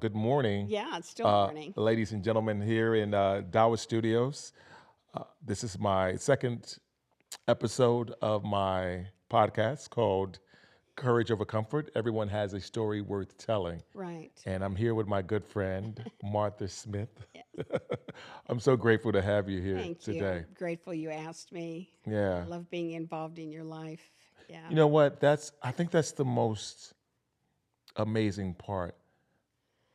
Good morning, Yeah, it's still morning. ladies and gentlemen, here in Dawa Studios. This is my second episode of my podcast called Courage Over Comfort. Everyone has a story worth telling. Right. And I'm here with my good friend, Martha Smith. Yes. I'm so grateful to have you here Thank you. today. I'm grateful you asked me. I Yeah. love being involved in your life. Yeah. You know what? I think that's the most amazing part.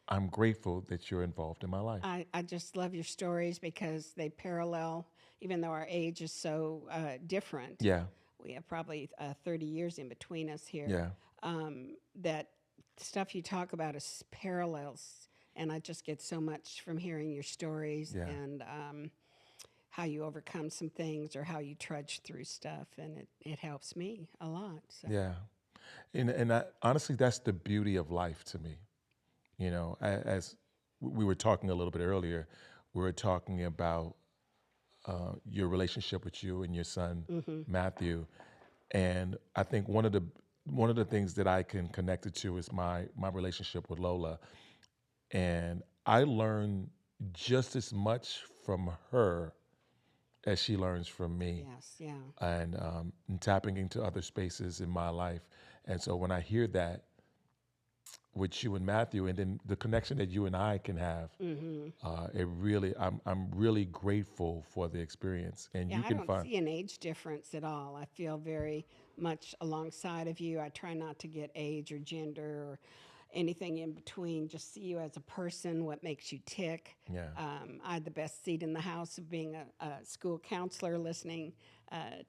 I'm grateful that you're involved in my life. I just love your stories because they parallel, even though our age is so different. Yeah. We have probably 30 years in between us here. Yeah. That stuff you talk about is parallels. And I just get so much from hearing your stories Yeah. and how you overcome some things or how you trudge through stuff. And it helps me a lot. So, Yeah. Honestly, that's the beauty of life to me. As we were talking a little bit earlier, we were talking about your relationship with you and your son mm-hmm. Matthew, and I think one of the things that I can connect it to is my relationship with Lola, and I learn just as much from her as she learns from me, Yes, yeah. and tapping into other spaces in my life, and so when I hear that with you and Matthew, and then the connection that you and I can have. Mm-hmm. I'm really grateful for the experience, and Yeah, you I can don't find. see an age difference at all. I feel very much alongside of you. I try not to get age or gender or anything in between. Just see you as a person, what makes you tick. Yeah, I had the best seat in the house of being a school counselor, listening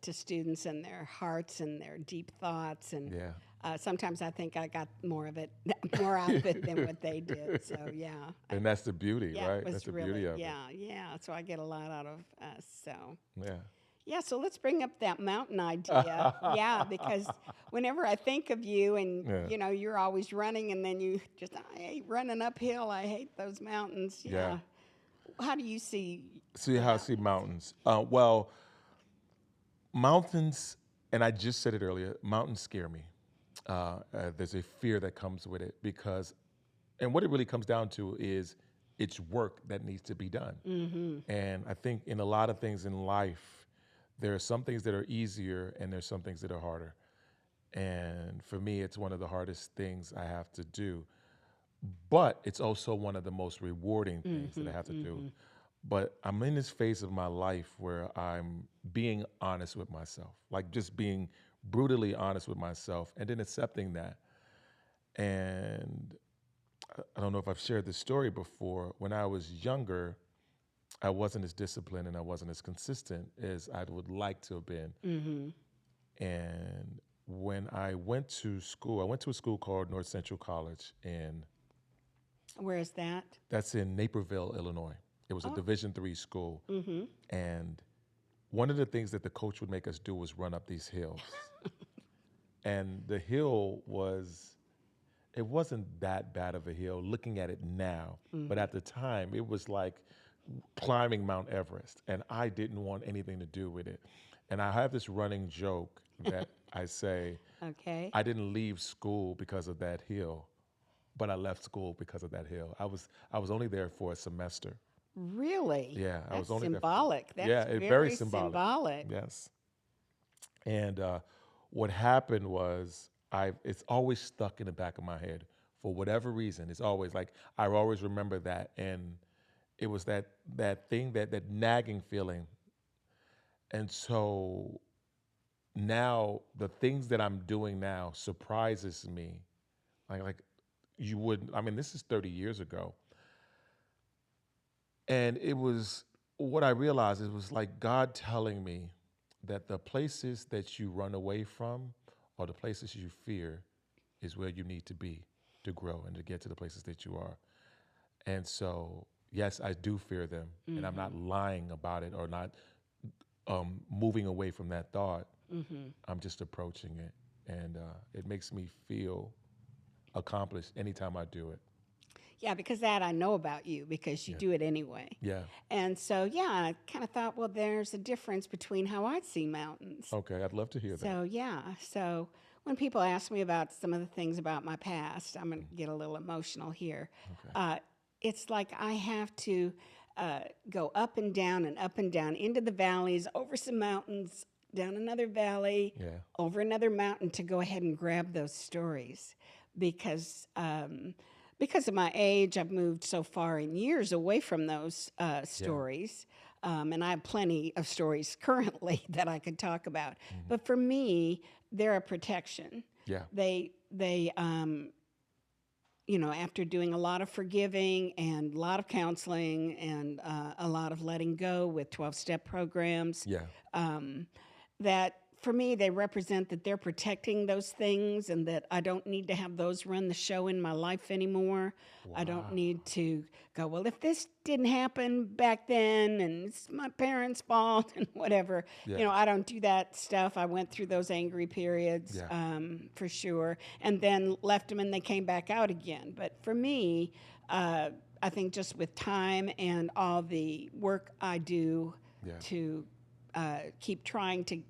to students and their hearts and their deep thoughts. And yeah, sometimes I think I got more of it, more out of it than what they did. So yeah, and that's the beauty, yeah, it right? That's was the beauty really, of it. yeah. So I get a lot out of us. So. Yeah. Yeah, so let's bring up that mountain idea. Yeah, because whenever I think of you and Yeah, you're always running and then you just I hate running uphill. I hate those mountains. yeah. Yeah. How do you see See the how I see mountains? mountains. Well, mountains, and I just said it earlier. Mountains scare me. There's a fear that comes with it because, and what it really comes down to is it's work that needs to be done. Mm-hmm. And I think in a lot of things in life, there are some things that are easier and there's some things that are harder. And for me, it's one of the hardest things I have to do. But it's also one of the most rewarding things that Mm-hmm. I have to do. Mm-hmm. But I'm in this phase of my life where I'm being honest with myself, like just being brutally honest with myself and then accepting that. And I don't know if I've shared this story before. When I was younger, I wasn't as disciplined and I wasn't as consistent as I would like to have been. Mm-hmm. And when I went to school, I went to a school called North Central College, and Where is that? that's in Naperville, Illinois. It was a Oh. Division III school, Mm-hmm. and one of the things that the coach would make us do was run up these hills. And the hill was, it wasn't that bad of a hill looking at it now, but Mm-hmm. at the time it was like climbing Mount Everest, and I didn't want anything to do with it. And I have this running joke that I say, Okay. I didn't leave school because of that hill, but I left school because of that hill. I was only there for a semester. Really? Yeah, I was That's only there for, symbolic. yeah, That's very very symbolic. symbolic. Yes. And what happened was it's always stuck in the back of my head for whatever reason. It's always like I always remember that, and it was that thing that nagging feeling. And so now the things that I'm doing now surprises me. Like you wouldn't. I mean, this is 30 years ago, and it was what I realized. It was like God telling me that the places that you run away from or the places you fear is where you need to be to grow and to get to the places that you are. And so, yes, I do fear them, and I'm Mm-hmm. not lying about it or not moving away from that thought. Mm-hmm. I'm just approaching it, and it makes me feel accomplished anytime I do it. Yeah, because that I know about you because you Yeah, do it anyway. yeah. And so, yeah, I kind of thought, well, there's a difference between how I see mountains. Okay, I'd love to hear that. So, yeah. So, when people ask me about some of the things about my past, I'm going to get a little emotional here. Okay. It's like I have to go up and down into the valleys, over some mountains, down another valley, Yeah. over another mountain to go ahead and grab those stories because. Because of my age, I've moved so far in years away from those Yeah. stories. And I have plenty of stories currently that I could talk about. Hmm. But for me, they're a protection. Yeah. They after doing a lot of forgiving and a lot of counseling and a lot of letting go with 12-step programs, Yeah. um, that for me, they represent that they're protecting those things and that I don't need to have those run the show in my life anymore. I don't Wow. need to go, well, if this didn't happen back then and it's my parents' fault and whatever, Yeah. I don't do that stuff. I went through those angry periods Yeah. for sure and then left them and they came back out again. But for me, I think just with time and all the work I do Yeah. to keep trying to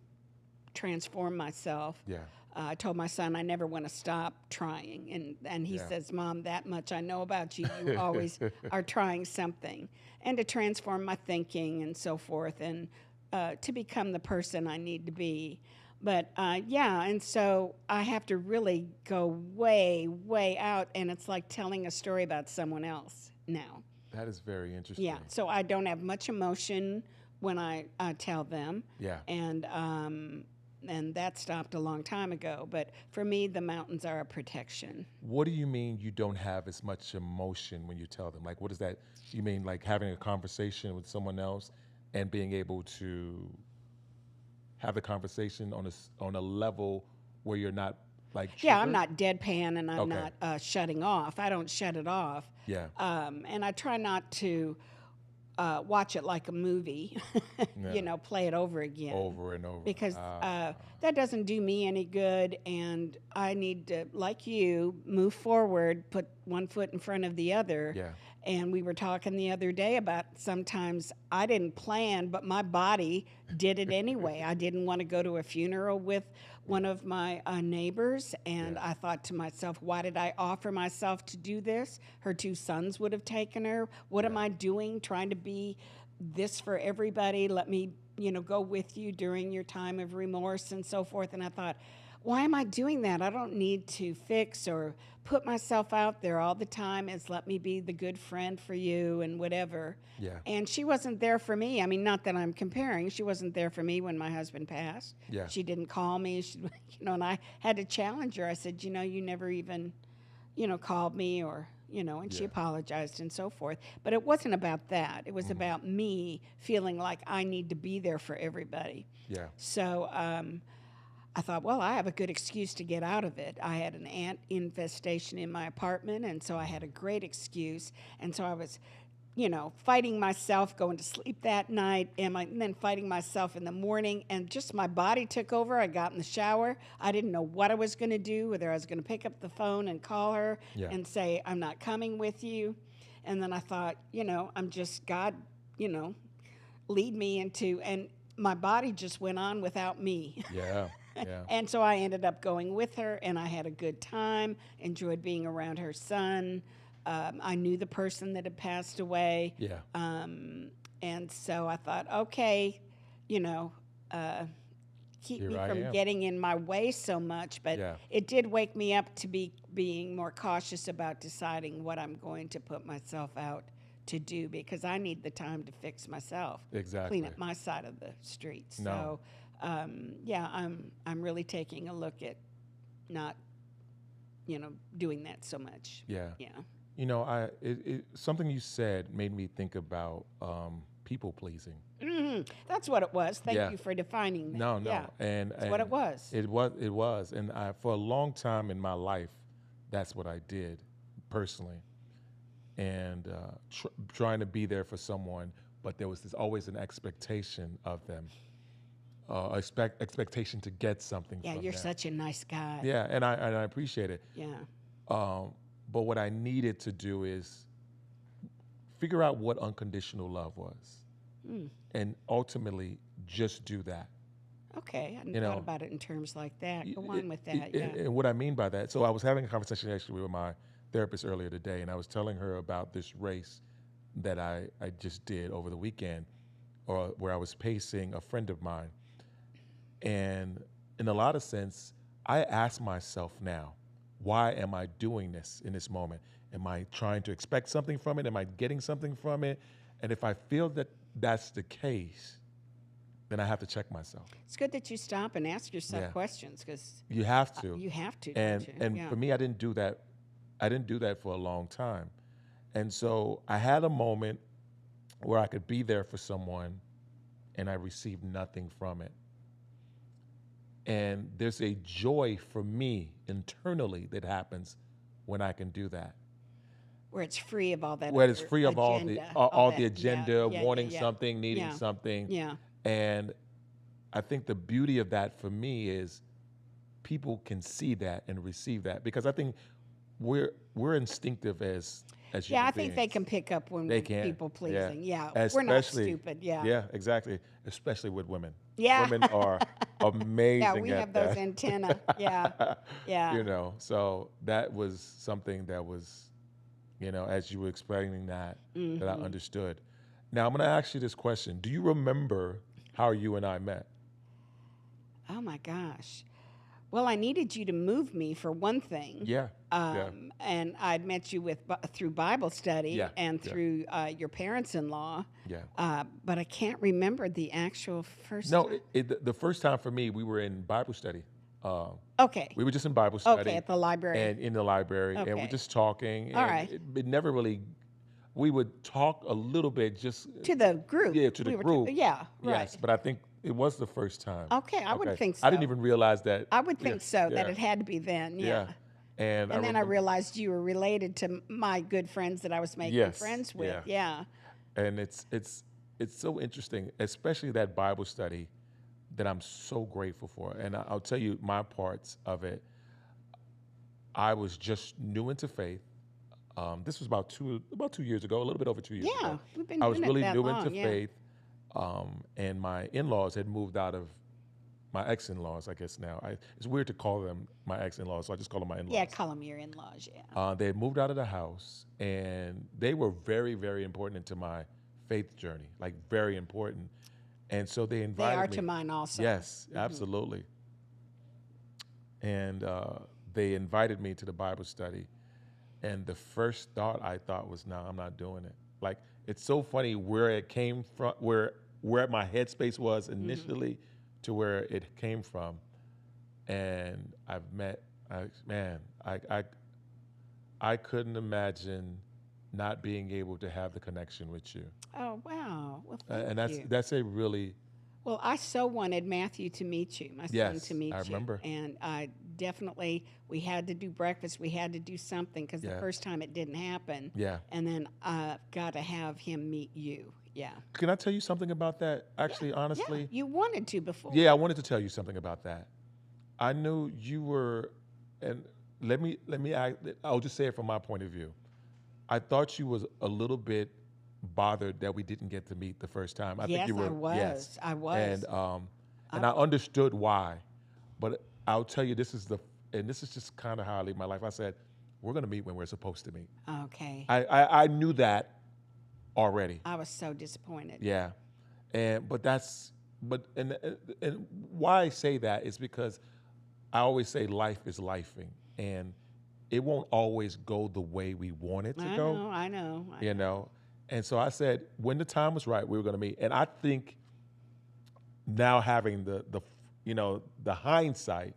transform myself. Yeah. I told my son I never want to stop trying, and he Yeah. says, "Mom, that much I know about you. You always are trying something, and to transform my thinking and so forth, and to become the person I need to be." But yeah, and so I have to really go way, way out, and it's like telling a story about someone else now. That is very Yeah, interesting. so I don't have much emotion when I tell them, Yeah. and that stopped a long time ago. But for me, the mountains are a protection. What do you mean you don't have as much emotion when you tell them? Like, what is that? You mean like having a conversation with someone else and being able to have the conversation on a level where you're not like Yeah, I'm triggered? not deadpan and I'm Okay. not shutting off. I don't shut it off. Yeah. And I try not to watch it like a movie, Yeah. play it over again. Over and over. Because Ah. that doesn't do me any good. And I need to, like you, move forward, put one foot in front of the other. Yeah. And we were talking the other day about sometimes I didn't plan, but my body did it anyway. I didn't want to go to a funeral with one of my neighbors. And Yeah. I thought to myself, why did I offer myself to do this? Her two sons would have taken her. What am Yeah. I doing trying to be this for everybody? Let me, go with you during your time of remorse and so forth. And I thought, why am I doing that? I don't need to fix or put myself out there all the time as let me be the good friend for you and whatever. Yeah. And she wasn't there for me. I mean, not that I'm comparing. She wasn't there for me when my husband passed. Yeah. She didn't call me. She, and I had to challenge her. I said, you never even, called me or, and she Yeah. apologized and so forth. But it wasn't about that. It was Mhm. about me feeling like I need to be there for everybody. Yeah. So I thought, well, I have a good excuse to get out of it. I had an ant infestation in my apartment, and so I had a great excuse. And so I was, fighting myself, going to sleep that night, and then fighting myself in the morning. And just my body took over. I got in the shower. I didn't know what I was going to do, whether I was going to pick up the phone and call her Yeah. and say, I'm not coming with you. And then I thought, I'm just, God, lead me into, and my body just went on without me. Yeah. Yeah. And so I ended up going with her, and I had a good time, enjoyed being around her son. I knew the person that had passed away. Yeah. And so I thought, okay, you know, uh, keep Here me I from am. getting in my way so much. But Yeah. it did wake me up to being more cautious about deciding what I'm going to put myself out to do because I need the time to fix myself, Exactly. clean up my side of the street. No. So, yeah, I'm really taking a look at not, doing that so much. Yeah. Yeah. Something you said made me think about people pleasing. That's what it was. Thank Yeah. you for defining that. No, no, Yeah, and that's what it was. It was, and for a long time in my life, that's what I did, personally, and trying to be there for someone, but there was always an expectation of them, expectation to get something Yeah, from you're them. such a nice guy. Yeah, and I appreciate it. Yeah. But what I needed to do is figure out what unconditional love was, and ultimately just do that. Okay, I hadn't You thought know, about it in terms like that. Y- Go on with that. Yeah. and what I mean by that, so I was having a conversation actually with my therapist earlier today, and I was telling her about this race that I just did over the weekend, or where I was pacing a friend of mine. And in a lot of sense, I ask myself now, why am I doing this in this moment? Am I trying to expect something from it? Am I getting something from it? And if I feel that that's the case, then I have to check myself. It's good that you stop and ask yourself Yeah. questions because You have to. you have to, don't And you? and Yeah. for me, I didn't do that. I didn't do that for a long time. And so I had a moment where I could be there for someone and I received nothing from it. And there's a joy for me internally that happens when I can do that. Where it's free of all that Where it's other free of agenda, all all that. the Yeah, agenda, yeah, yeah, wanting yeah. something, needing Yeah, something. yeah. And I think the beauty of that for me is people can see that and receive that, because I think we're instinctive as Yeah, human I think they beings. can pick up when They we're can, people yeah. pleasing. Yeah, we're not Especially, stupid. Yeah. yeah, exactly. Especially with women. Yeah. Women are Yeah, amazing we at have those that. antenna. Yeah. Yeah. You know, so that was something that was, as you were explaining that I Hmm. understood. Now I'm going to ask you this question: do you remember how you and I met? Oh my gosh. Well, I needed you to move me for one thing. Yeah, yeah, And I'd met you through Bible study yeah, and yeah, through your parents-in-law, yeah. but I can't remember the actual first No, time. the first time for me, we were in Bible study. Uh, Okay, we were just in Bible okay, study at the library. and in the library, and we're Okay, just talking, all and right. it never really. We would talk a little bit, just To the group, yeah, to the we were. group, Yeah, right. yes. But I think it was the first time. Okay, I would Okay, think I didn't so. even realize that. I would Yeah, think so that yeah, it had to be then. Yeah. yeah. And I And then I remember, realized you were related to my good friends that I was making yes, friends with. yeah. Yeah. And it's so interesting, especially that Bible study that I'm so grateful for. And I'll tell you my parts of it. I was just new into faith. This was about 2 years ago, a little bit over 2 years Yeah. ago. We've been I was doing it really that new into long. Yeah. faith, and my in-laws had moved out of my ex-in-laws. I guess now it's weird to call them my ex-in-laws, so I just call them my Yeah. in-laws. Call them your in laws. Yeah. They had moved out of the house, and they were very, very important into my faith journey, like very important. And so they They are invited to me. mine also. Yes, absolutely. And they invited me to the Bible study. And the first thought I thought was, no, I'm not doing it. Like, it's so funny where it came from, where my headspace was initially to where it came from. And I've met, man, I couldn't imagine not being able to have the connection with you. Oh, wow. Well, thank And that's you. that's a really, Well, I so wanted Matthew to meet you, my son to yes, I meet you. remember. And I definitely, we had to do breakfast. We had to do something because the Yeah, first time it didn't happen. yeah. And then I got to have him meet you. Yeah. Can I tell you something about that? Yeah. Actually, Yeah. honestly, You wanted to before. yeah, I wanted to tell you something about that. I knew you were, and I'll just say it from my point of view. I thought you was a little bit bothered that we didn't get to meet the first time. I think Yes, you I were, yes, was. I and was. I I was. understood why, but I'll tell you and this is just kind of how I live my life. I said, we're gonna meet when we're supposed to meet. Okay. I knew that already. I was so disappointed. Yeah, and but that's but and why I say that is because I always say life is lifing, and it won't always go the way we want it to I go, know. I know. I you know. know. And so I said, when the time was right, we were going to meet. And I think now having the hindsight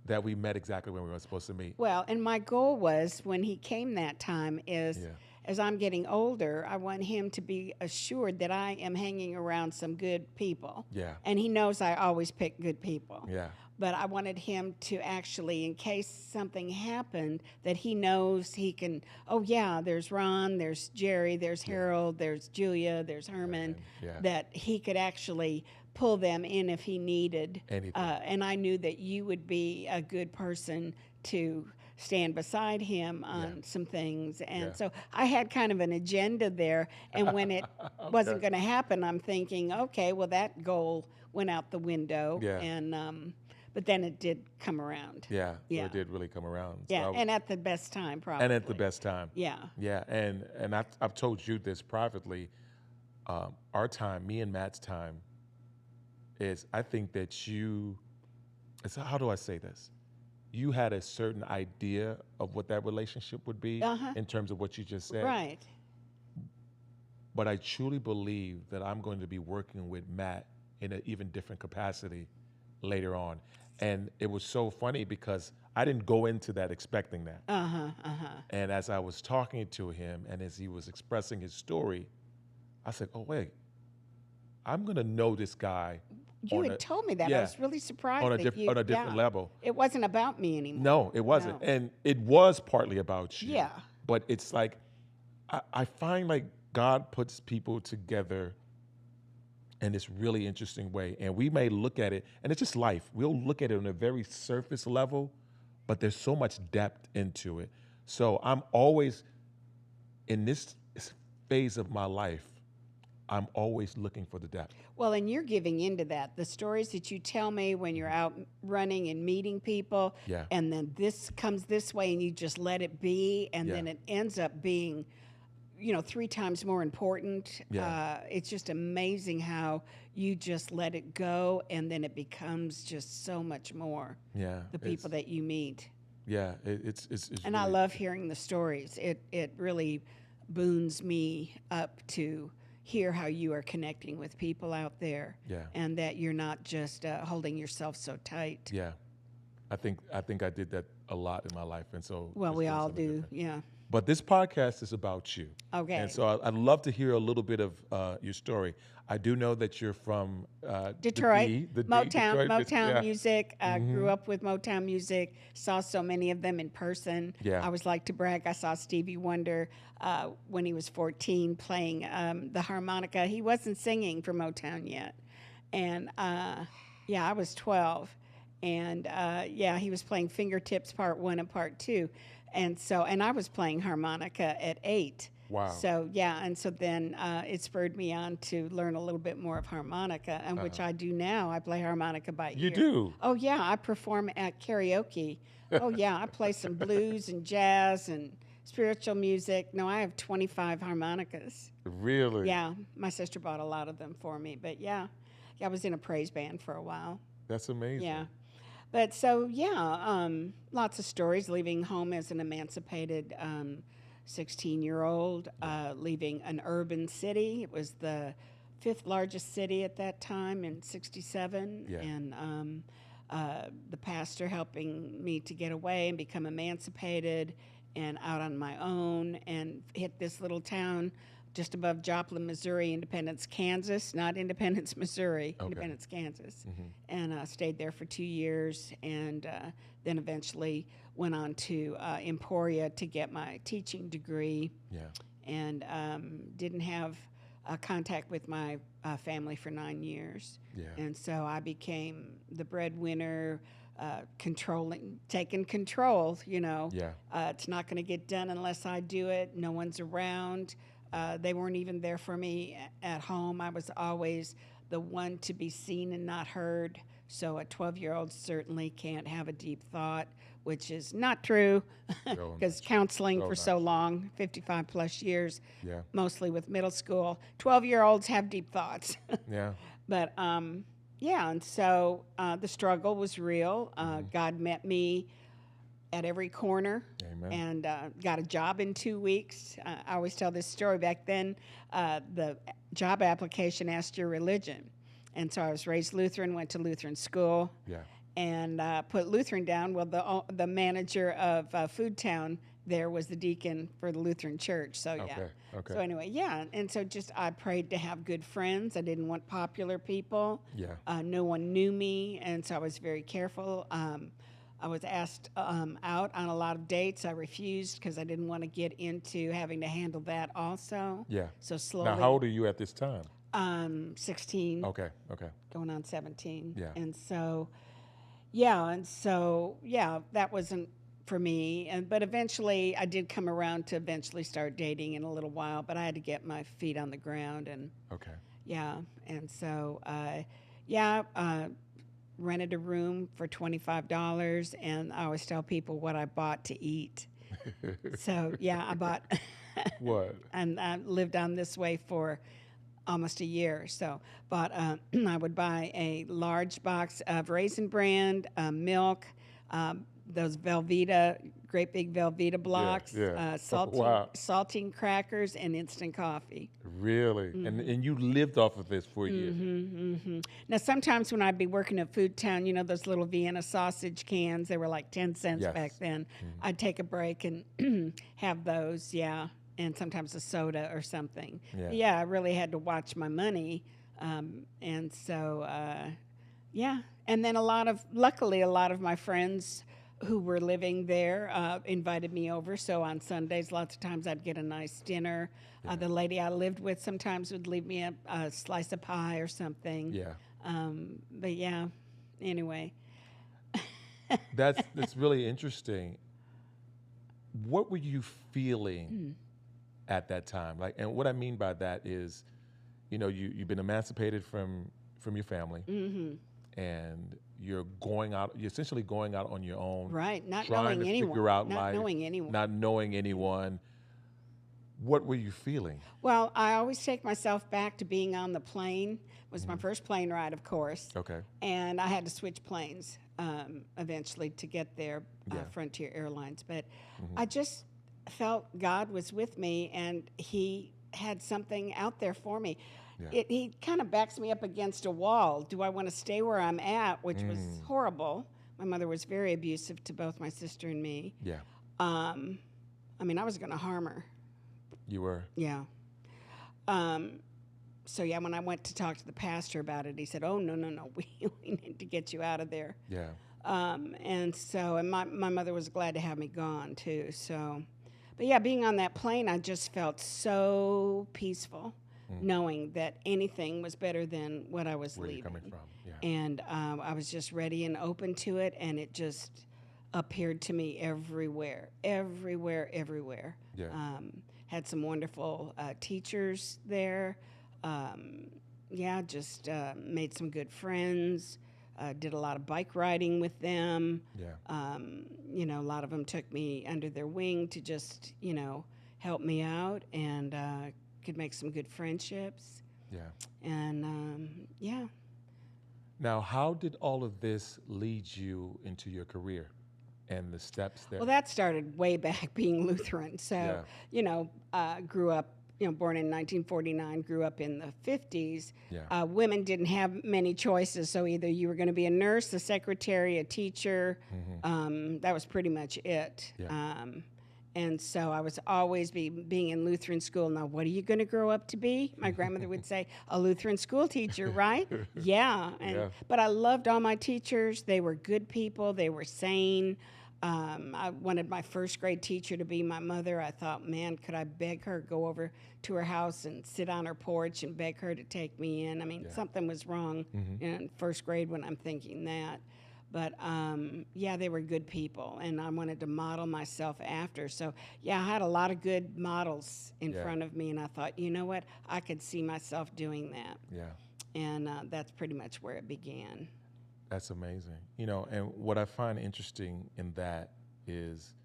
that we met exactly when we were supposed to meet. Well, and my goal was when he came that time is Yeah, as I'm getting older, I want him to be assured that I am hanging around some good people. yeah, And he knows I always pick good people. yeah, But I wanted him to actually, in case something happened, that he knows he can, oh, yeah, there's Ron, there's Jerry, there's Harold, there's Julia, there's Herman, yeah. that he could actually pull them in if he needed. Anything. And I knew that you would be a good person to stand beside him Yeah. on some things. Yeah. And so I had kind of an agenda there. And when it Okay. wasn't going to happen, I'm thinking, okay, well, that goal went out the window. Yeah. And, but then it did come around. Yeah. So Yeah. it did really come around. Yeah. And at the best time, And at the probably. best time. Yeah. Yeah. And I've told you this privately. Our time, me and Matt's time, is I think that how do I say this? You had a certain idea of what that relationship would be Uh huh. in terms of what you just said. Right. But I truly believe that I'm going to be working with Matt in an even different capacity later on. And it was so funny because I didn't go into that expecting that. Uh huh. Uh huh. And as I was talking to him and as he was expressing his story, I said, oh, wait, I'm going to know this guy You on had a, told me that. I yeah, was really surprised on a, that you. on a different Yeah. level. It wasn't about me anymore. No, it wasn't. No. And it was partly about you. Yeah. But it's like, I find like God puts people together in this really interesting way. And we may look at it, and it's just life. We'll look at it on a very surface level, but there's so much depth into it. So I'm always, in this phase of my life, I'm always looking for the depth. Well, and you're giving into that. The stories that you tell me when you're out running and meeting people, Yeah. and then this comes this way, and you just let it be, and then Yeah. it ends up being, 3 times more important. Yeah. It's just amazing how you just let it go, and then it becomes just so much more. Yeah. The people that you meet. Yeah. It's And I really, love hearing the stories. It really boons me up to hear how you are connecting with people out there, Yeah. and that you're not just holding yourself so tight. Yeah. I think I did that a lot in my life. And so Well, it's we been all something do. different. Yeah. But this podcast is about you. Okay. And so I'd love to hear a little bit of your story. I do know that you're from Detroit, the D, Motown, Detroit. Motown Yeah. music. I grew up with Motown music. Saw so many of them in person. Yeah. I always like to brag. I saw Stevie Wonder when he was 14 playing the harmonica. He wasn't singing for Motown yet, and I was 12, and he was playing Fingertips Part 1 and Part 2, and I was playing harmonica at 8. Wow. So and so then it spurred me on to learn a little bit more of harmonica, and which I do now. I play harmonica by ear. You do? Oh yeah, I perform at karaoke. Oh yeah, I play some blues and jazz and spiritual music. No, I have 25 harmonicas. Really? Yeah, my sister bought a lot of them for me. But yeah, I was in a praise band for a while. That's amazing. Yeah. But so, lots of stories, leaving home as an emancipated 16-year-old, leaving an urban city. It was the 5th largest city at that time in 67. Yeah. And the pastor helping me to get away and become emancipated and out on my own, and hit this little town just above Joplin, Missouri, Independence, Kansas, not Independence, Missouri, Okay. Independence, Kansas. And stayed there for 2 years, and then eventually went on to Emporia to get my teaching degree, Yeah. and didn't have contact with my family for 9 years. Yeah. And so I became the breadwinner, taking control, Yeah. It's not going to get done unless I do it. No one's around. They weren't even there for me at home. I was always the one to be seen and not heard. So a 12-year-old certainly can't have a deep thought, which is not true, So because counseling so for not so long, 55 plus years, Yeah. mostly with middle school, 12-year-olds have deep thoughts. Yeah. But and so the struggle was real. God met me at every corner, Amen. and got a job in 2 weeks. I always tell this story. Back then, the job application asked your religion, and so I was raised Lutheran, went to Lutheran school, Yeah. and put Lutheran down. Well, the manager of Food Town there was the deacon for the Lutheran church. So Okay. Okay. So anyway, and so just I prayed to have good friends. I didn't want popular people. Yeah. No one knew me, and so I was very careful. I was asked out on a lot of dates. I refused because I didn't want to get into having to handle that also. Yeah. So slowly. Now, how old are you at this time? 16. Okay. Okay. Going on 17. Yeah. And so, that wasn't for me. And but eventually, I did come around to eventually start dating in a little while. But I had to get my feet on the ground, and Okay. yeah, and so yeah, rented a room for $25, and I always tell people what I bought to eat. So yeah, I bought, What? and I lived down this way for almost a year. So, but I would buy a large box of Raisin Bran, milk, those Velveeta, great big Velveeta Yeah, blocks, yeah. saltine, Wow. saltine crackers, and instant coffee. Really? And you lived off of this for years. Now, sometimes when I'd be working at Food Town, you know, those little Vienna sausage cans, they were like 10 cents back Yes. then. I'd take a break and have those, yeah, and sometimes a soda or something. Yeah. But yeah, I really had to watch my money. And so, yeah. And then luckily, a lot of my friends who were living there invited me over. So on Sundays, lots of times I'd get a nice dinner. The lady I lived with sometimes would leave me a slice of pie or something. Yeah. But yeah, anyway. That's really interesting. What were you feeling at that time? Like, and what I mean by that is, you've been emancipated from your family, and you're essentially going out on your own, Right, not trying knowing to anyone. figure out Not life, knowing anyone. not knowing anyone. What were you feeling? Well, I always take myself back to being on the plane. It was my first plane ride, of course. Okay. And I had to switch planes eventually to get there, Yeah. Frontier Airlines. But I just felt God was with me, and He had something out there for me. Yeah. He kind of backs me up against a wall. Do I want to stay where I'm at, which was horrible. My mother was very abusive to both my sister and me. Yeah. I mean, I was going to harm her. You were. Yeah. So yeah, when I went to talk to the pastor about it, he said, "Oh no, we need to get you out of there." Yeah. And my mother was glad to have me gone too. So, but yeah, being on that plane, I just felt so peaceful, knowing that anything was better than what I was Where you're leaving. coming from. Yeah. And I was just ready and open to it, and it just appeared to me everywhere. Yeah. Had some wonderful teachers there. Just made some good friends. Did a lot of bike riding with them. Yeah. A lot of them took me under their wing to just, help me out, and could make some good friendships. Yeah. And yeah. Now, how did all of this lead you into your career and the steps there? Well, that started way back being Lutheran. So, grew up, born in 1949, grew up in the 50s. Yeah. Women didn't have many choices. So either you were going to be a nurse, a secretary, a teacher. That was pretty much it. Yeah. And so I was always being in Lutheran school. Now, what are you going to grow up to be? My grandmother would say, a Lutheran school teacher, right? Yeah. But I loved all my teachers. They were good people. They were sane. I wanted my first grade teacher to be my mother. I thought, man, could I beg her, go over to her house and sit on her porch and beg her to take me in? I mean, something was wrong in first grade when I'm thinking that. But they were good people, and I wanted to model myself after. So, I had a lot of good models in front of me, and I thought, you know what, I could see myself doing that. Yeah. And that's pretty much where it began. That's amazing. And what I find interesting in that is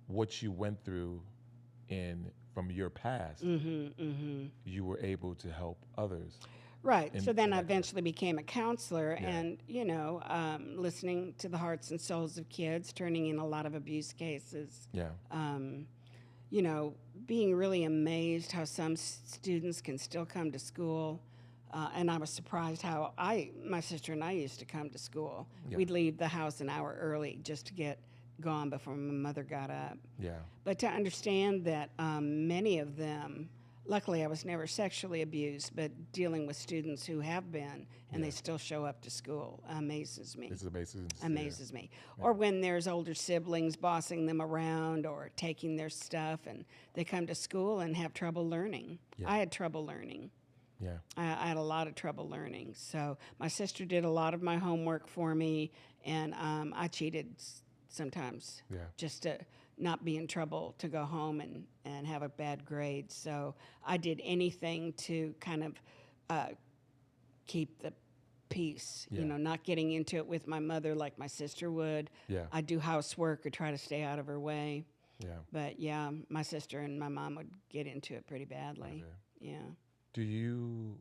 what you went through from your past. You were able to help others. Right. So then I that eventually became a counselor, and, listening to the hearts and souls of kids, turning in a lot of abuse cases. Yeah. Being really amazed how some students can still come to school. And I was surprised how my sister and I used to come to school. Yeah. We'd leave the house an hour early just to get gone before my mother got up. Yeah. But to understand that many of them, luckily I was never sexually abused, but dealing with students who have been and they still show up to school amazes me. It's amazing. Amazes me. Or when there's older siblings bossing them around or taking their stuff, and they come to school and have trouble learning. Yeah. I had trouble learning. Yeah. I had a lot of trouble learning. So my sister did a lot of my homework for me, and I cheated sometimes, Yeah. just to not be in trouble, to go home and have a bad grade. So I did anything to kind of keep the peace, Yeah. not getting into it with my mother like my sister would. Yeah. I do housework or try to stay out of her way. Yeah. But yeah, my sister and my mom would get into it pretty badly. Okay. Yeah. Do you?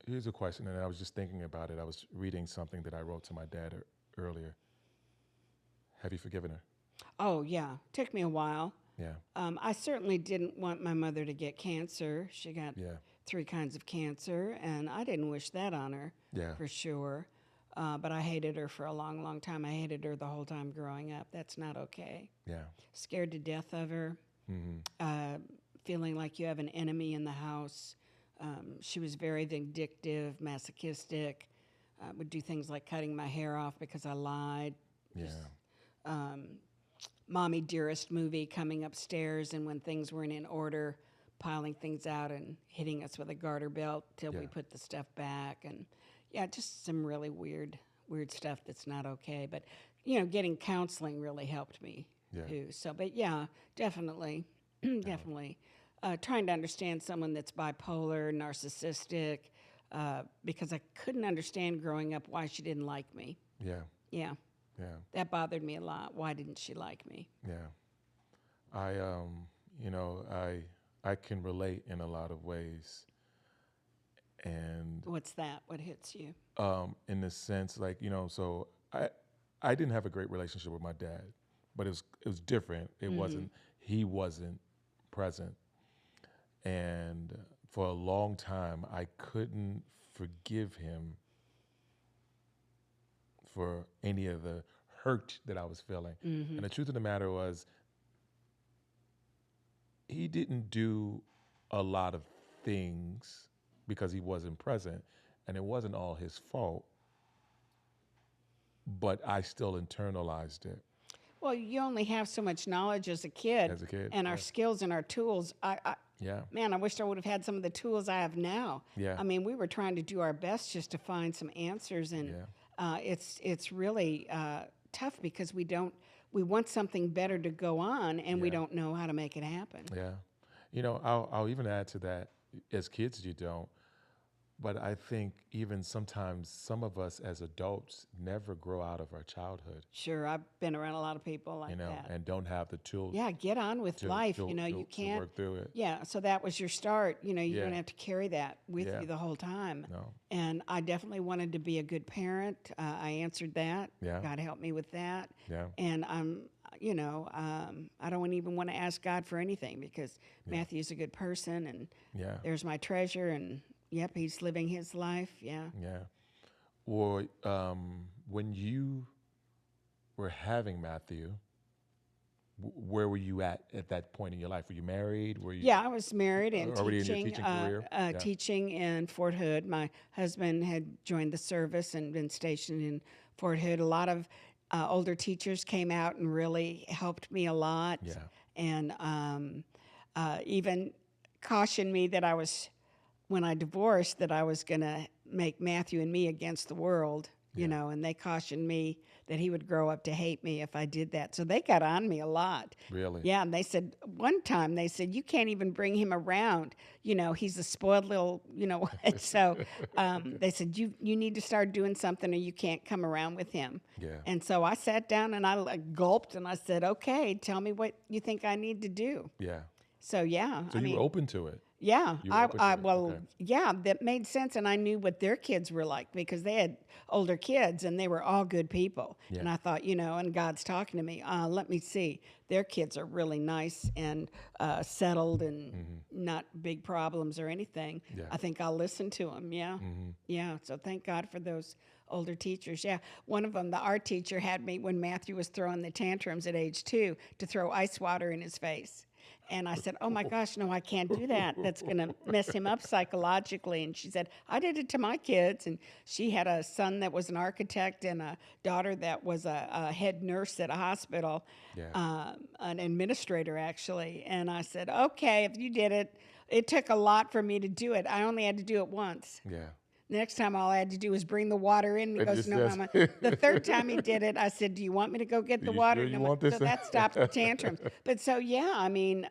Here's a question, and I was just thinking about it. I was reading something that I wrote to my dad earlier. Have you forgiven her? Oh, yeah. Took me a while. Yeah. I certainly didn't want my mother to get cancer. She got Yeah. 3 kinds of cancer, and I didn't wish that on her Yeah. for sure. But I hated her for a long, long time. I hated her the whole time growing up. That's not okay. Yeah. Scared to death of her, feeling like you have an enemy in the house. She was very vindictive, masochistic, would do things like cutting my hair off because I lied. Yeah. Mommy Dearest movie, coming upstairs, and when things weren't in order, piling things out and hitting us with a garter belt till we Yeah. put the stuff back. And yeah, just some really weird stuff that's not okay. But, getting counseling really helped me Yeah. too. So, but yeah, definitely, definitely. Trying to understand someone that's bipolar, narcissistic, because I couldn't understand growing up why she didn't like me. Yeah. Yeah, Yeah. that bothered me a lot. Why didn't she like me? Yeah. I I can relate in a lot of ways, and What's that? What hits you? in the sense, like, so I didn't have a great relationship with my dad, but it was different. He wasn't present, and for a long time I couldn't forgive him for any of the hurt that I was feeling. And the truth of the matter was, he didn't do a lot of things because he wasn't present, and it wasn't all his fault, but I still internalized it Well, you only have so much knowledge as a kid, as a kid. and our skills and our tools. Yeah. Man, I wished I would have had some of the tools I have now. Yeah. I mean, we were trying to do our best just to find some answers, and it's really tough because we want something better to go on, and we Yeah. don't know how to make it happen. Yeah. I'll even add to that, as kids, you don't. But I think even sometimes some of us as adults never grow out of our childhood, Sure, I've been around a lot of people like that. and don't have the tools Yeah, get on with life. You to can't. work through it. Yeah, so that was your start. You're Yeah. going to have to carry that with Yeah. you the whole time. No. And I definitely wanted to be a good parent. I answered that. Yeah. God helped me with that. Yeah. And I don't even want to ask God for anything because Matthew's a good person, and Yeah. there's my treasure, and yep, he's living his life. Yeah. Yeah. Or when you were having Matthew, where were you at that point in your life? Were you married? Were you Yeah, I was married and already in your teaching, teaching career? Yeah. teaching in Fort Hood. My husband had joined the service and been stationed in Fort Hood. A lot of older teachers came out and really helped me a lot, Yeah. and even cautioned me that when I divorced, that I was going to make Matthew and me against the world. And they cautioned me that he would grow up to hate me if I did that. So they got on me a lot. Really? Yeah, and they said, one time they said, you can't even bring him around. He's a spoiled little, So they said, you need to start doing something or you can't come around with him. Yeah. And so I sat down and I gulped and I said, okay, tell me what you think I need to do. Yeah. So yeah. So you were open to it. Yeah, You were open to it. Okay. yeah, that made sense, and I knew what their kids were like because they had older kids, and they were all good people. Yeah. And I thought, and God's talking to me. Let me see. Their kids are really nice and settled, and not big problems or anything. Yeah. I think I'll listen to them. Yeah, yeah. So thank God for those older teachers. Yeah, one of them, the art teacher, had me when Matthew was throwing the tantrums at age 2 to throw ice water in his face. And I said, oh my gosh, no, I can't do that. That's going to mess him up psychologically. And she said, I did it to my kids. And she had a son that was an architect and a daughter that was a head nurse at a hospital, an administrator actually. And I said, okay, if you did it, it took a lot for me to do it. I only had to do it once. Yeah. Next time, all I had to do was bring the water in. And he It goes, just "No, says, Mama." The third time he did it, I said, "Do you want me to go get the you water?" sure you No. want this? So that stopped the tantrums. But so yeah, I mean,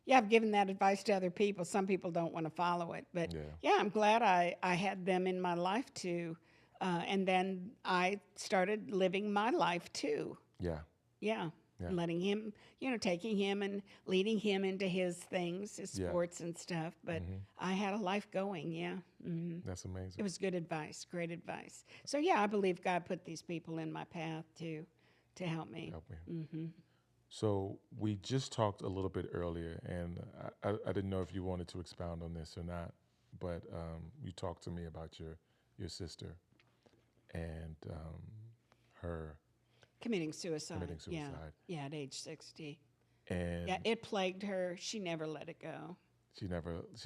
yeah, I've given that advice to other people. Some people don't want to follow it, but Yeah, yeah, I'm glad I had them in my life too, and then I started living my life too. yeah, Yeah. yeah, And letting him, taking him and leading him into his things, his yeah. sports and stuff. But I had a life going. Yeah. That's It amazing. was good advice, great advice. So yeah, I believe God put these people in my path to help me. Help me. So we just talked a little bit earlier, and I didn't know if you wanted to expound on this or not, but you talked to me about your sister and her Committing suicide. committing Yeah. suicide, Yeah, at age 60. Yeah, and it plagued her. She never let it go. she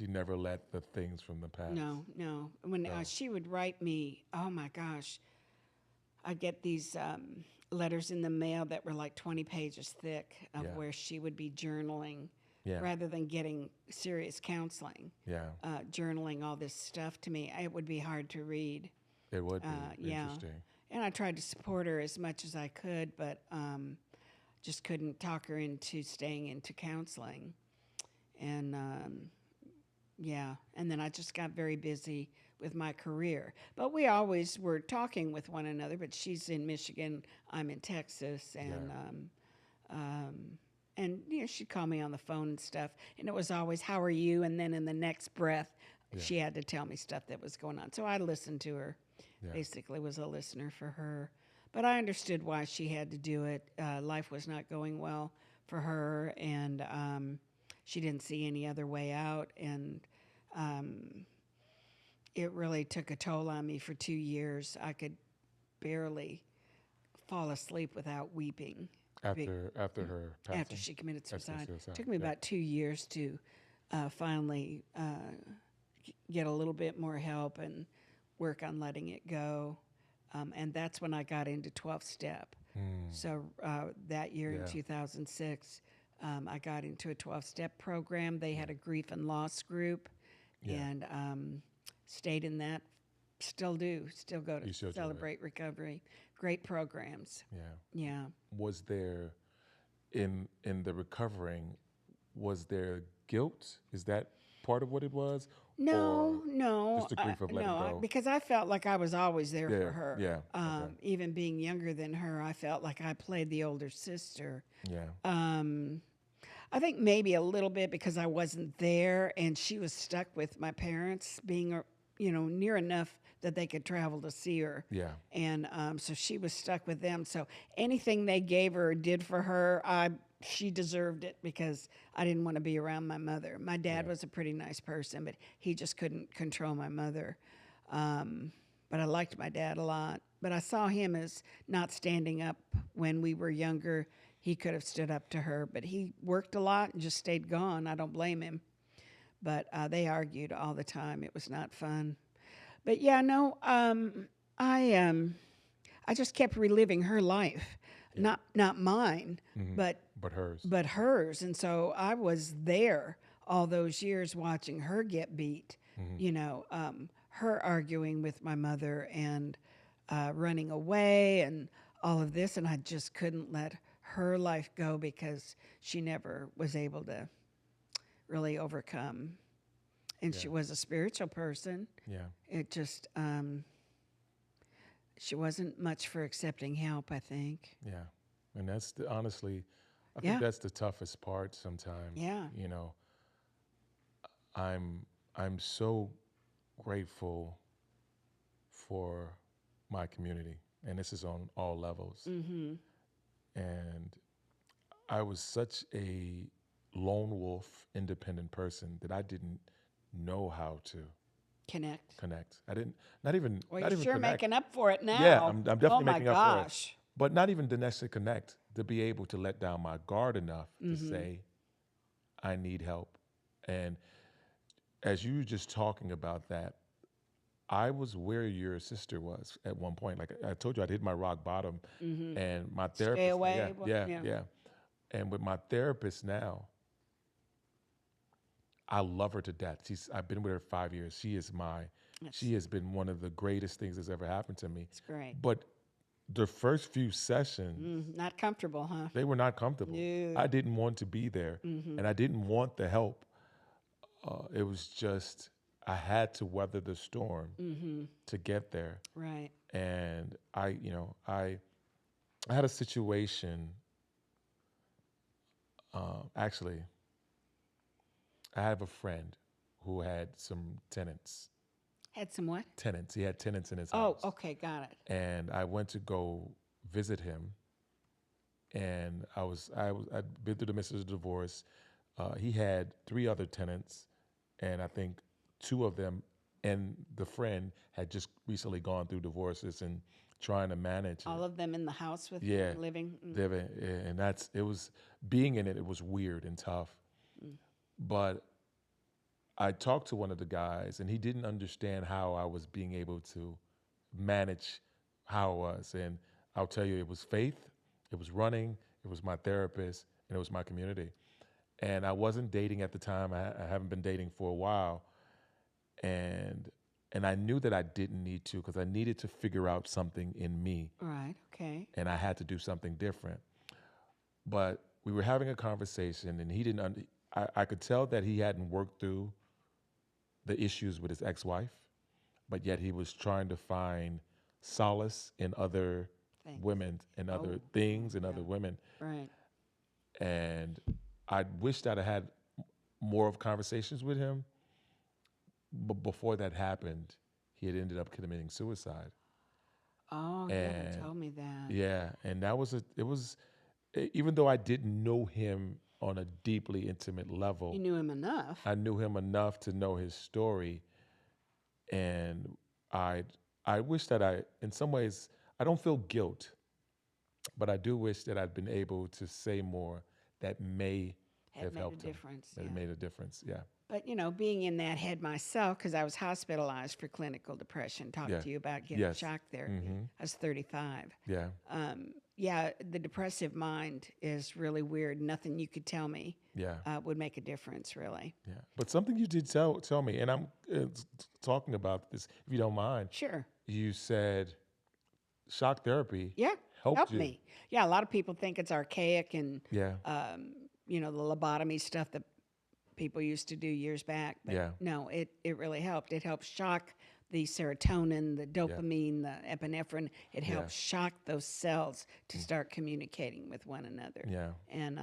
never let the things from the past No, no. When go. she would write me, oh my gosh, I'd get these letters in the mail that were like 20 pages thick of Yeah, where she would be journaling yeah, rather than getting serious counseling, yeah. journaling all this stuff to me. It would be hard to read. It would be Yeah. interesting. And I tried to support her as much as I could, but just couldn't talk her into staying into counseling. And yeah, and then I just got very busy with my career. But we always were talking with one another. But she's in Michigan, I'm in Texas, Yeah, and she'd call me on the phone and stuff. And it was always, "How are you?" And then in the next breath, yeah, she had to tell me stuff that was going on. So I listened to her. yeah, Basically, was a listener for her. But I understood why she had to do it. Life was not going well for her, and she didn't see any other way out. And it really took a toll on me for 2 years. I could barely fall asleep without weeping after her after passing, she committed after suicide. It suicide. took me Yeah, about 2 years to finally get a little bit more help and work on letting it go. And that's when I got into 12 step. So that year in yeah, 2006, I got into a 12 step program. They had a grief and loss group, yeah. and stayed in that. Still go to You still do it. Celebrate Recovery. Great programs. Yeah. Yeah. Was there in the recovering? Was there guilt? Is that part of what it was, or No, no, just the grief of letting no, go? because I felt like I was always there Yeah, for her. yeah, okay, Even being younger than her, I felt like I played the older sister. yeah, Um, I think maybe a little bit because I wasn't there and she was stuck with my parents being, near enough that they could travel to see her. yeah, And so she was stuck with them. So anything they gave her or did for her, she deserved it because I didn't want to be around my mother. My dad yeah, was a pretty nice person, but he just couldn't control my mother. But I liked my dad a lot. But I saw him as not standing up when we were younger. He could have stood up to her, but he worked a lot and just stayed gone. I don't blame him. But they argued all the time. It was not fun. But yeah, no, I just kept reliving her life, yeah. not mine, Hmm. but But hers. but hers. And so I was there all those years watching her get beat. Hmm. Her arguing with my mother and running away and all of this, and I just couldn't let her life go because she never was able to really overcome. And Yeah, she was a spiritual person. yeah, It just she wasn't much for accepting help, I think. yeah. And honestly, I think Yeah. that's the toughest part. Sometimes, Yeah. I'm I'm so grateful for my community, and this is on all levels. Mm-hmm. And I was such a lone wolf, independent person that I didn't know how to Connect. connect. I didn't, not even, Well, not you're even sure connect. making up for it Yeah, now. I'm Oh definitely my making up for it, gosh. but not even to necessarily connect. To be able to let down my guard enough to Mm-hmm. say, I need help. And as you were just talking about that, I was where your sister was at one point. Like I told you, I'd hit my rock bottom, Mm-hmm. and my Stay therapist, yeah, away. Well, yeah, yeah. yeah. And with my therapist now, I love her to death. I've been with her 5 years. She is my That's She has been one of the greatest things that's ever happened to me. it's great. But the first few sessions, Not comfortable, huh? they were not comfortable. No. I didn't want to be there, and I didn't want the help. It was just I had to weather the storm to get there. Right. And I had a situation. Actually, I have a friend who had some tenants. Had some what? Tenants. He had tenants in his Oh, house, okay, got it. and I went to go visit him. And I'd been through the midst of the divorce. He had three other tenants, and I think two of them and the friend had just recently gone through divorces and trying to manage All it. of them in the house with Yeah, him living. and that's it was being in it. It was weird and tough, but I talked to one of the guys, and he didn't understand how I was being able to manage how I was. And I'll tell you, it was faith, it was running, it was my therapist, and it was my community. And I wasn't dating at the time. I haven't been dating for a while, and I knew that I didn't need to because I needed to figure out something in me, Right. Okay. and I had to do something different. But we were having a conversation, and he didn't. I could tell that he hadn't worked through the issues with his ex-wife, but yet he was trying to find solace in other Thanks. women and other Oh, things and yeah. other women. Right. And I wished that I had more of conversations with him. But before that happened, he had ended up committing suicide. Oh, you haven't And told me that. yeah, and that was even though I didn't know him on a deeply intimate You level, knew him enough. I knew him enough to know his story. And I I wish that in some ways, I don't feel guilt, but I do wish that I'd been able to say more that may Had have made a helped him. difference. That Yeah. it made a difference. Yeah. But being in that head myself, because I was hospitalized for clinical depression, talked Yeah. to you about getting Yes. shock therapy. I was 35. Yeah. Yeah, the depressive mind is really weird. Nothing you could tell me Yeah. would make a difference, really. Yeah. But something you did tell me, and I'm talking about this, if you don't mind. Sure. You said shock therapy Yeah, helped help you. me. Yeah, a lot of people think it's archaic and, Yeah. the lobotomy stuff that people used to do years back. But Yeah. no, it really helped. It helps shock the serotonin, the dopamine, the epinephrine. It helps shock those cells to start communicating with one another. Yeah. And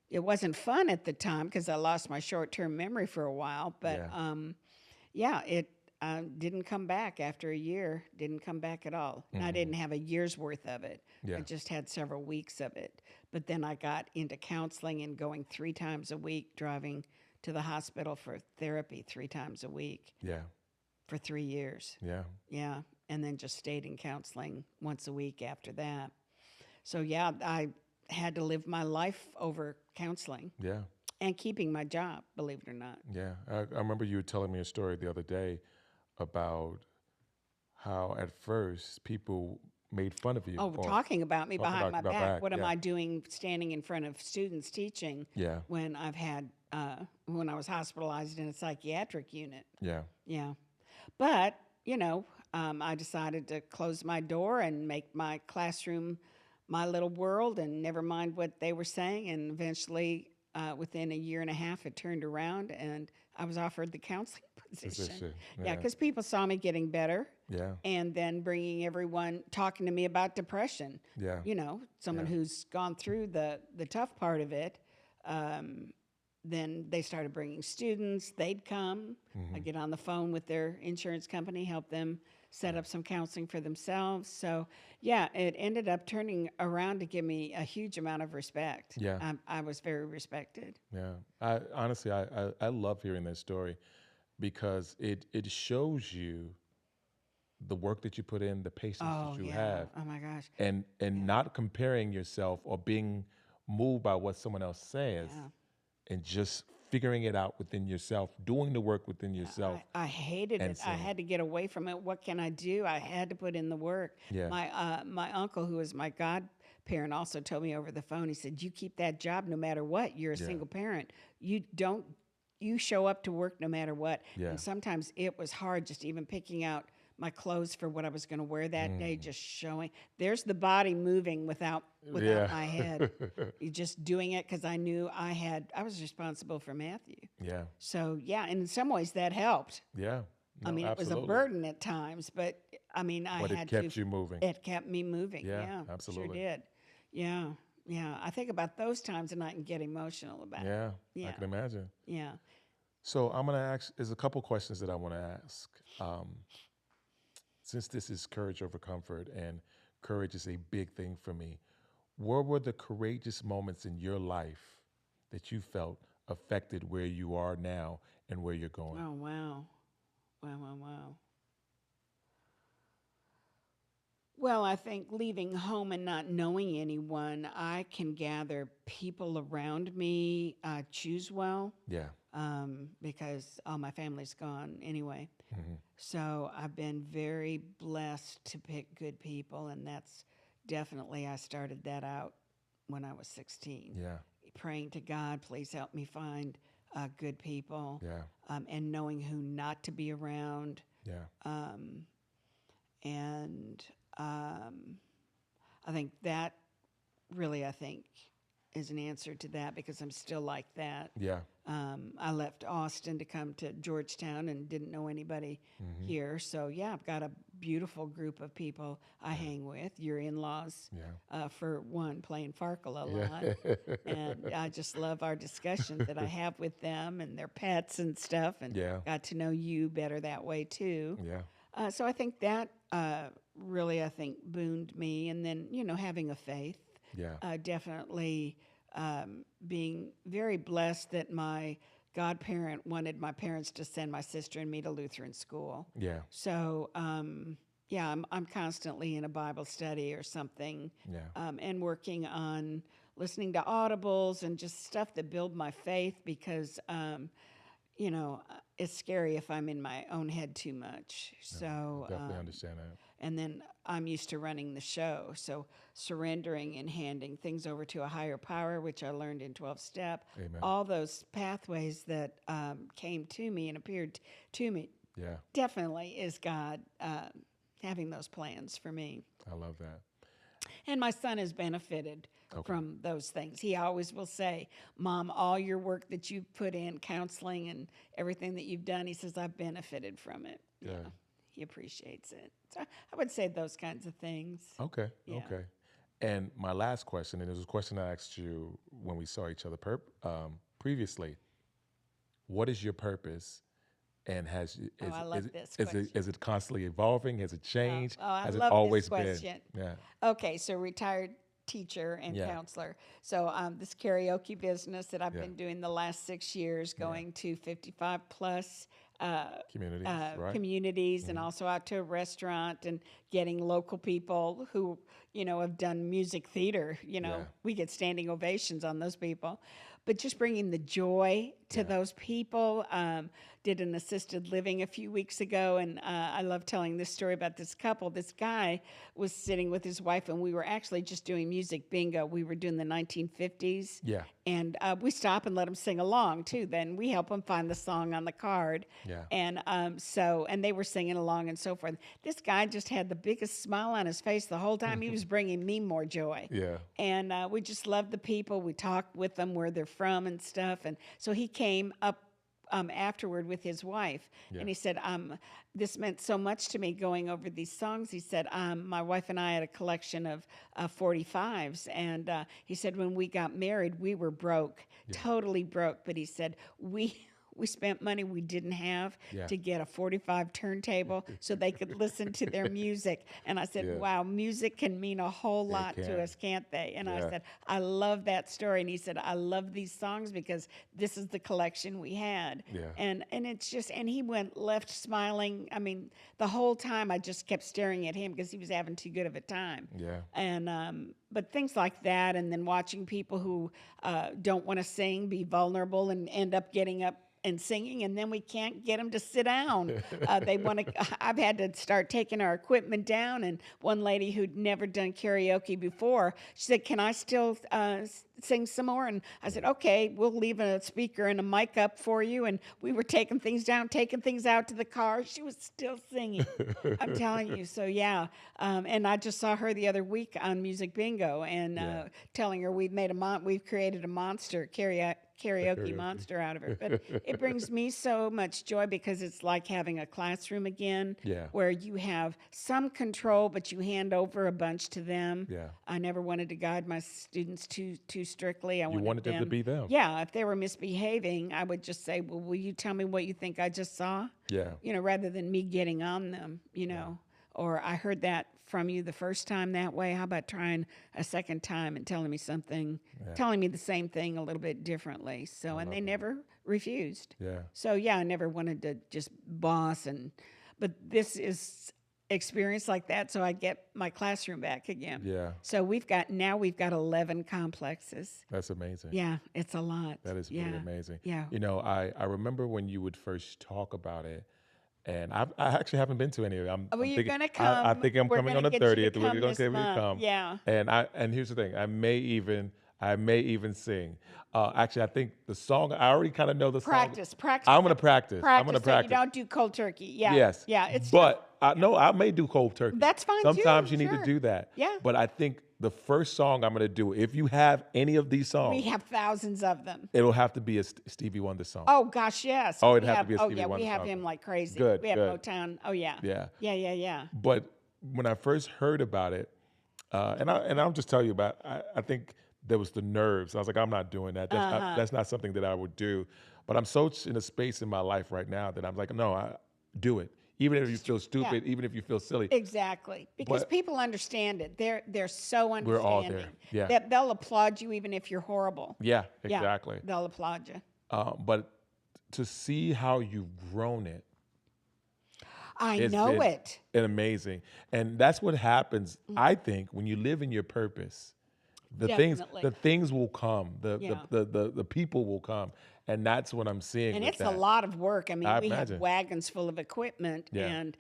it wasn't fun at the time because I lost my short-term memory for a while. But it didn't come back after a year. Didn't come back at all. And I didn't have a year's worth of it. Yeah. I just had several weeks of it. But then I got into counseling and going 3 times a week, driving to the hospital for therapy 3 times a week Yeah. for 3 years. Yeah. Yeah. And then just stayed in counseling once a week after that. So, yeah, I had to live my life over counseling Yeah. and keeping my job, believe it or not. Yeah. I remember you telling me a story the other day about how at first people made fun of you. Oh, or talking about me talking behind my about back. What am yeah. I doing standing in front of students teaching Yeah. when I've had, when I was hospitalized in a psychiatric unit? Yeah. Yeah. But, I decided to close my door and make my classroom my little world and never mind what they were saying. And eventually, within a year and a half, it turned around and I was offered the counseling position. Yeah, Yeah. because people saw me getting better Yeah. and then bringing everyone talking to me about depression. Yeah. Someone Yeah. who's gone through the tough part of it. Then they started bringing students. They'd come. I'd get on the phone with their insurance company, help them set up some counseling for themselves. So, yeah, it ended up turning around to give me a huge amount of respect. Yeah. I was very respected. Yeah. I honestly, I love hearing that story because it shows you the work that you put in, the patience Oh, that you yeah. have, Oh, my gosh. and not comparing yourself or being moved by what someone else says, Yeah. and just figuring it out within yourself, doing the work within yourself. I hated and it. I saying, had to get away from it. What can I do? I had to put in the work. Yeah. My uncle, who was my godparent, also told me over the phone. He said, "You keep that job no matter what. You're a Yeah. single parent. You don't you show up to work no matter what. Yeah. And sometimes it was hard just even picking out my clothes for what I was going to wear that day, just showing. There's the body moving without Yeah. my head. You just doing it because I knew I was responsible for Matthew. Yeah. So yeah, and in some ways that helped. Yeah. I No, mean, it was a absolutely. burden at times, but I mean, I But it had to. kept you moving. It kept me moving. Yeah, Yeah, sure absolutely. did. Yeah, yeah. I think about those times and I can get emotional about it. Yeah, I Yeah, can imagine. yeah. So I'm gonna ask. There's a couple questions that I want to ask. Since this is courage over comfort, and courage is a big thing for me. What were the courageous moments in your life that you felt affected where you are now and where you're going? Oh wow, wow, wow, wow. Well, I think leaving home and not knowing anyone, I can gather people around me, choose well, Yeah. because all my family's gone anyway. Hmm. So I've been very blessed to pick good people, and that's definitely, I started that out when I was 16, Yeah. praying to God, please help me find good people, Yeah. and knowing who not to be around. Yeah. Um, and I think that really, I think, is an answer to that because I'm still like that. Yeah. I left Austin to come to Georgetown and didn't know anybody Hmm. here. So, yeah, I've got a beautiful group of people I hang with. Your in laws, Yeah. for one, playing Farkle a lot. Yeah. And I just love our discussions that I have with them and their pets and stuff. And Yeah. got to know you better that way, too. Yeah. So I think that really, I think, booned me. And then, having a faith, Yeah. definitely being very blessed that my godparent wanted my parents to send my sister and me to Lutheran school. Yeah. So, yeah, I'm constantly in a Bible study or something, Yeah. and working on listening to audibles and just stuff that build my faith because it's scary if I'm in my own head too much. So, Definitely understand that. and then I'm used to running the show. So surrendering and handing things over to a higher power, which I learned in 12 step, Amen. all those pathways that came to me and appeared to me Yeah. definitely is God having those plans for me. I love that. And my son has benefited Okay. from those things. He always will say, Mom, all your work that you've put in, counseling and everything that you've done, he says, I've benefited from it. Good. Yeah, he appreciates it. So I would say those kinds of things. Okay. Yeah. Okay. And my last question, and it was a question I asked you when we saw each other previously. What is your purpose? And I love this is question. is it constantly evolving? Has it changed? I Has it love always this been? question. Yeah. Okay, so retired teacher and Yeah. counselor. So this karaoke business that I've Yeah. been doing the last 6 years, going to 55 plus Communities, right? communities and also out to a restaurant and getting local people who, have done music theater. Yeah. We get standing ovations on those people. But just bringing the joy to Yeah. those people. Did an assisted living a few weeks ago, and I love telling this story about this couple. This guy was sitting with his wife, and we were actually just doing music bingo. We were doing the 1950s. Yeah. And we stop and let them sing along, too. Then we help them find the song on the card. Yeah. And and they were singing along and so forth. This guy just had the biggest smile on his face the whole time. He was bringing me more joy. Yeah. And we just loved the people. We talked with them where they're from and stuff. And so he came up afterward with his wife. Yeah. And he said, this meant so much to me going over these songs. He said, my wife and I had a collection of 45s. And he said, when we got married, we were broke, totally broke. But he said, we spent money we didn't have Yeah. to get a 45 turntable so they could listen to their music. And I said, Yeah. wow, music can mean a whole lot can. to us, can't they? And I Yeah. said, I love that story. And he said, I love these songs because this is the collection we had. Yeah. And it's just, and he went left smiling. I mean, the whole time I just kept staring at him because he was having too good of a time. Yeah. And but things like that, and then watching people who don't want to sing be vulnerable and end up getting up and singing, and then we can't get them to sit down. They want to. I've had to start taking our equipment down. And one lady who'd never done karaoke before, she said, "Can I still sing some more? And I said, okay, we'll leave a speaker and a mic up for you. And we were taking things down, taking things out to the car. She was still singing. I'm telling you. So yeah, and I just saw her the other week on Music Bingo, and Yeah. telling her we've created a monster The karaoke karaoke. monster out of her. But it brings me so much joy because it's like having a classroom again, Yeah. where you have some control, but you hand over a bunch to them. Yeah. I never wanted to guide my students too strictly. I You wanted wanted them to them. be them. Yeah, if they were misbehaving, I would just say, "Well, will you tell me what you think I just saw?" Yeah. Rather than me getting on them, or I heard that from you the first time that way. How about trying a second time and telling me something, Yeah. telling me the same thing a little bit differently? So, and love they that. never refused. Yeah. So, yeah, I never wanted to just boss, but this is experience like that, so I get my classroom back again. Yeah. So we've got 11 complexes. That's amazing. Yeah, it's a lot. That is yeah. really amazing. Yeah. I remember when you would first talk about it, and I actually haven't been to any of it. Well, I'm you're thinking gonna I come. think I'm We're coming on gonna the get you to 30th. We're come gonna this get me to month. come. Yeah. And here's the thing. I may even sing. Actually, I think the song I already kind of know the song. Practice. I'm gonna practice. I'm gonna Practice so you practice. don't do cold turkey. Yeah. Yes. Yeah. It's just, But no, I may do cold turkey. That's fine, too. Sometimes you need to Sure. do that. Yeah. But I think the first song I'm gonna do, if you have any of these songs, we have thousands of them. it'll have to be a Stevie Wonder song. Oh gosh, yes. Oh, it'd We have to have- be a Oh Stevie yeah, Wonder we have song. him like crazy. Good, We have good. Motown. Oh yeah. Yeah. Yeah. But when I first heard about it, and I'll just tell you about, I think there was the nerves. I was like, I'm not doing that. That's not something that I would do. But I'm so in a space in my life right now that I'm like, no, I do it. Even if you feel stupid, even if you feel silly. Exactly, because But- people understand it. They're so understanding. We're all there. Yeah. That they'll applaud you even if you're horrible. Yeah, Yeah, exactly. they'll applaud you. But to see how you've grown it, I it's know been it. amazing. And that's what happens, I think, when you live in your purpose. Definitely. The things will come. Yeah. The people will come. And that's what I'm seeing. And with it's a that. lot of work. I mean, I we imagine. have wagons full of equipment, Yeah. and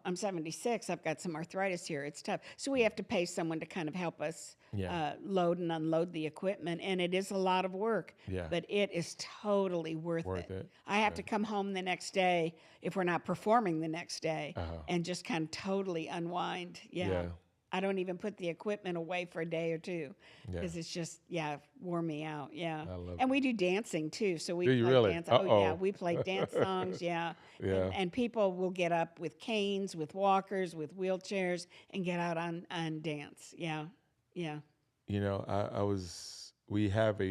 I'm 76. I've got some arthritis here. It's tough, so we have to pay someone to kind of help us Yeah. load and unload the equipment, and it is a lot of work. Yeah. But it is totally worth Worth it. I have to come home the next day if we're not performing the next day, Uh-huh. and just kind of totally unwind. Yeah. I don't even put the equipment away for a day or two Yeah. because it's just wore me out. Yeah, I love and we do dancing too. So we Do you play really? dance. Oh yeah, Uh-oh. we play dance songs. Yeah, Yeah. And people will get up with canes, with walkers, with wheelchairs, and get out on dance. Yeah. We have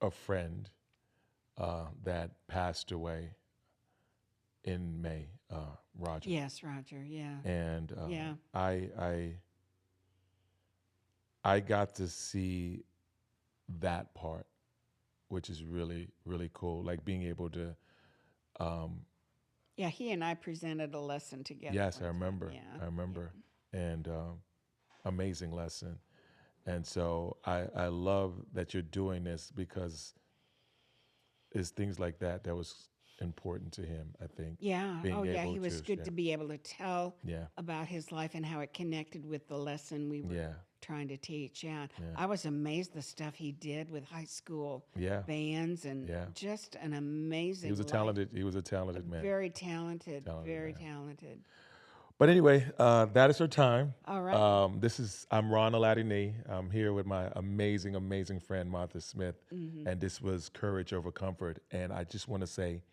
a friend that passed away in May, Roger. Yes, Roger. Yeah. And Yeah. I got to see that part, which is really, really cool. Like being able to, Yeah, he and I presented a lesson together. yes, I one time. remember. Yeah. I remember. And amazing lesson. And so I love that you're doing this because it's things like that was important to him, I think. Yeah. being Oh, yeah. able He was to good share. to be able to tell Yeah. about his life and how it connected with the lesson we were Yeah. trying to teach. Yeah. Yeah. I was amazed the stuff he did with high school Yeah. bands and Yeah. just an amazing He was a life. talented man. Very talented. Talented Very man. talented. But anyway, that is our time. All right. I'm Ron Aladini. I'm here with my amazing, amazing friend, Martha Smith. Mm-hmm. And this was Courage Over Comfort. And I just want to say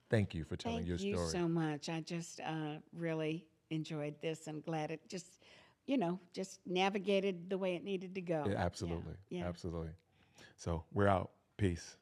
thank you for telling Thank your you story. so much. I just really enjoyed this and glad it just, just navigated the way it needed to go. Yeah, absolutely. Yeah. Absolutely. So we're out. Peace.